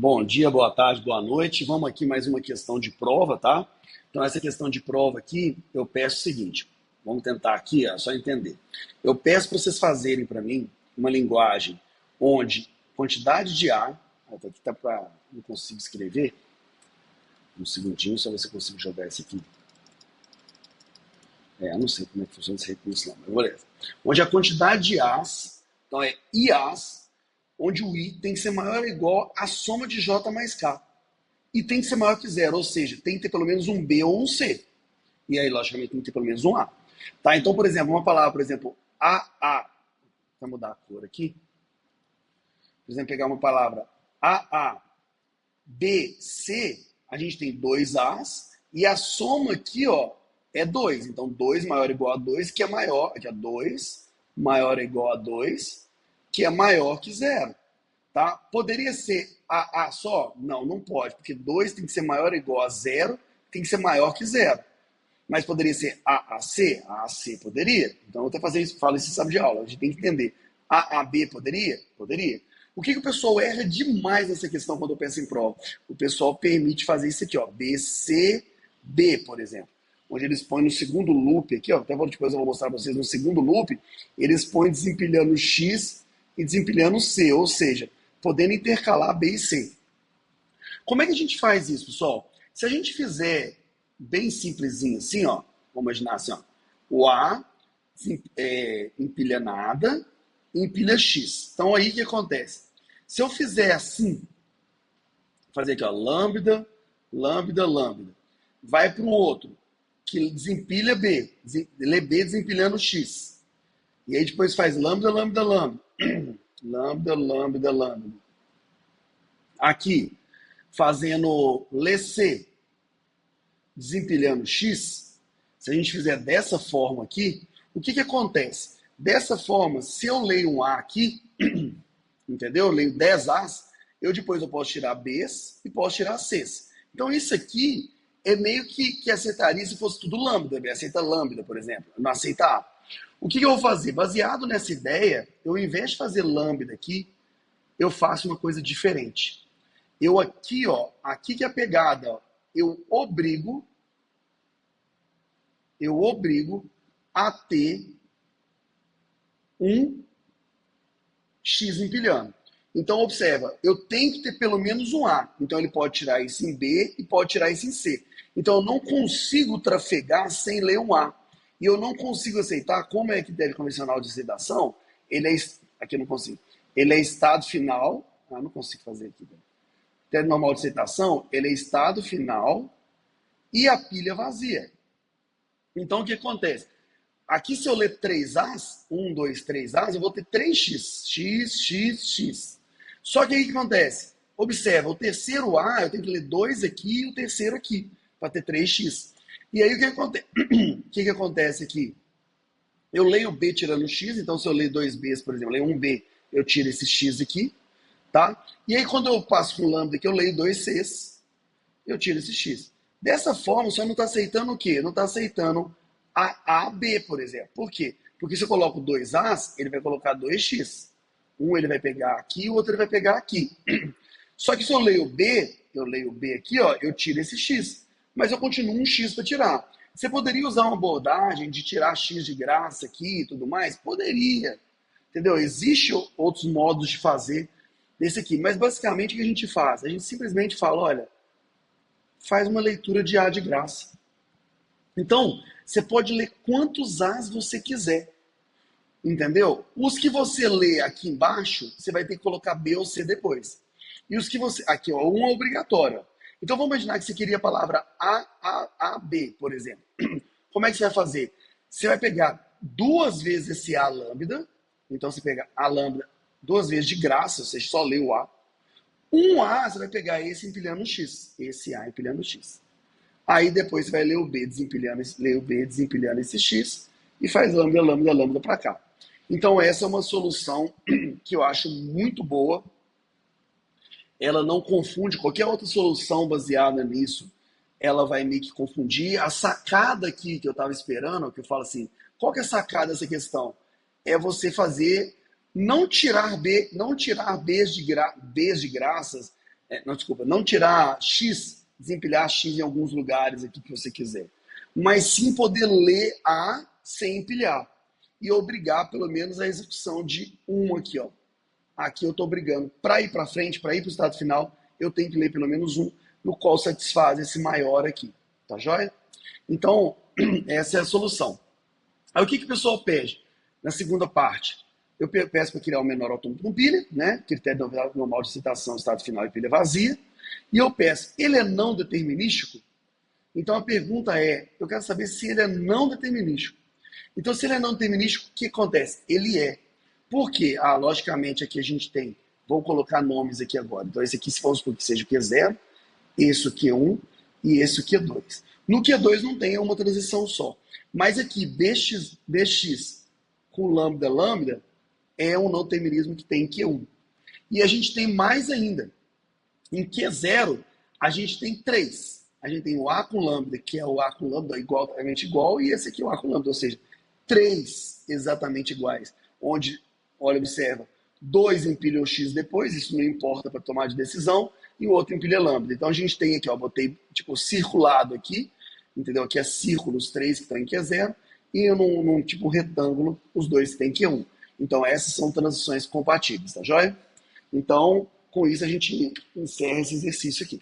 Bom dia, boa tarde, boa noite. Vamos aqui mais uma questão de prova, tá? Então, essa questão de prova aqui, eu peço o seguinte. Vamos tentar aqui, ó, só entender. Eu peço para vocês fazerem para mim uma linguagem onde quantidade de A, aqui tá para não consigo escrever, um segundinho, só ver se eu consigo jogar esse aqui. Eu não sei como é que funciona esse recurso, não, mas beleza. Onde a quantidade de A's, então é IAs, onde o I tem que ser maior ou igual à soma de J mais K. E tem que ser maior que zero, ou seja, tem que ter pelo menos um B ou um C. E aí, logicamente, tem que ter pelo menos um A. Tá? Então, por exemplo, uma palavra, por exemplo, AA. Vou mudar a cor aqui. Por exemplo, pegar uma palavra AA, BC, a gente tem dois As, e a soma aqui, ó, é 2. Então, 2 maior ou igual a 2, que é maior, que é 2 maior ou igual a 2, que é maior que zero. Tá? Poderia ser AA só? Não, não pode, porque 2 tem que ser maior ou igual a zero, tem que ser maior que zero. Mas poderia ser AAC? AAC poderia. Então, eu até fazer isso, falo isso em sala de aula, a gente tem que entender. AAB poderia? Poderia. O que o pessoal erra demais nessa questão quando eu penso em prova? O pessoal permite fazer isso aqui, ó, BCB, por exemplo. Onde eles põem no segundo loop aqui, ó, até depois eu vou mostrar para vocês, no segundo loop, eles põem desempilhando X e desempilhando C, ou seja, podendo intercalar B e C. Como é que a gente faz isso, pessoal? Se a gente fizer bem simplesinho assim, ó, vamos imaginar assim, ó, o A empilha nada, empilha X. Então aí o que acontece? Se eu fizer assim, fazer aqui, ó, lambda, lambda, lambda, vai para o outro, que desempilha B, lê B desempilhando X. E aí depois faz lambda, lambda, lambda. Lambda, lambda, lambda. Aqui, fazendo lê C, desempilhando X, se a gente fizer dessa forma aqui, o que acontece? Dessa forma, se eu leio um A aqui, entendeu? Eu leio 10 As, eu posso tirar Bs e posso tirar Cs. Então isso aqui é meio que aceitaria se fosse tudo lambda, aceita lambda, por exemplo, não aceita A. O que eu vou fazer? Baseado nessa ideia, eu, ao invés de fazer lambda aqui, eu faço uma coisa diferente. Eu aqui, ó, aqui que é a pegada, ó, eu obrigo a ter um X empilhando. Então, observa, eu tenho que ter pelo menos um A. Então, ele pode tirar isso em B e pode tirar isso em C. Então, eu não consigo trafegar sem ler um A. E eu não consigo aceitar, como é critério convencional de aceitação, ele é, aqui eu não consigo, ele é estado final, não consigo fazer aqui. Critério normal de aceitação, ele é estado final e a pilha vazia. Então, o que acontece? Aqui, se eu ler 3 As, 1, 2, 3 As, eu vou ter 3x, x, x, x. Só que aí o que acontece? Observa, o terceiro A, eu tenho que ler 2 aqui e o terceiro aqui, para ter 3x. E aí, o que acontece aqui? Eu leio B tirando x, então se eu ler 2Bs, por exemplo, eu leio 1B, eu tiro esse x aqui, tá? E aí, quando eu passo com lambda aqui, eu leio 2Cs, eu tiro esse x. Dessa forma, só não está aceitando o quê? Não está aceitando a B, por exemplo. Por quê? Porque se eu coloco 2 As, ele vai colocar 2x. Um ele vai pegar aqui, o outro ele vai pegar aqui. Só que se eu leio B aqui, ó, eu tiro esse x. Mas eu continuo um x para tirar. Você poderia usar uma abordagem de tirar x de graça aqui e tudo mais? Poderia. Entendeu? Existem outros modos de fazer desse aqui. Mas basicamente o que a gente faz? A gente simplesmente fala, olha, faz uma leitura de A de graça. Então, você pode ler quantos As você quiser. Entendeu? Os que você lê aqui embaixo, você vai ter que colocar B ou C depois. E os que você... Aqui, ó, um é obrigatório. Então, vamos imaginar que você queria a palavra B, por exemplo. Como é que você vai fazer? Você vai pegar duas vezes esse A lambda. Então, você pega A lambda duas vezes de graça, ou seja, só lê o A. Um A, você vai pegar esse empilhando o X. Esse A empilhando o X. Aí depois você vai ler o B desempilhando esse X e faz lambda, lambda, lambda para cá. Então essa é uma solução que eu acho muito boa. Ela não confunde qualquer outra solução baseada nisso. Ela vai meio que confundir. A sacada aqui que eu estava esperando, que eu falo assim, qual que é a sacada dessa questão? É você fazer, não tirar Bs de graças não, desculpa, não tirar x, desempilhar x em alguns lugares aqui que você quiser, mas sim poder ler A sem empilhar e obrigar pelo menos a execução de um aqui, ó. Aqui eu estou obrigando para ir para frente, para ir para o estado final, eu tenho que ler pelo menos um, no qual satisfaz esse maior aqui, tá joia? Então, essa é a solução. Aí o que o pessoal pede na segunda parte? Eu peço para criar o menor autônomo com pilha, né? Critério normal de citação, estado final e pilha vazia. E eu peço, ele é não determinístico? Então a pergunta é, eu quero saber se ele é não determinístico. Então se ele é não determinístico, o que acontece? Ele é. Por quê? Logicamente aqui a gente tem, vou colocar nomes aqui agora. Então esse aqui, se for supor que seja o Q0, esse o Q1 e esse o Q2. No Q2 não tem uma transição só. Mas aqui, dx com lambda, lambda, é um não determinismo que tem em Q1. E a gente tem mais ainda. Em Q0, a gente tem 3. A gente tem o A com lambda, que é o A com lambda exatamente igual, e esse aqui é o A com lambda, ou seja, 3 exatamente iguais. Onde, olha, observa, 2 empilham X depois, isso não importa para tomar de decisão, e o outro empilha lambda. Então a gente tem aqui, ó, botei tipo circulado aqui, entendeu? Aqui é círculo, os 3 que estão em Q0, e num tipo retângulo, os 2 que têm Q1. Então essas são transições compatíveis, tá joia? Então, com isso a gente encerra esse exercício aqui.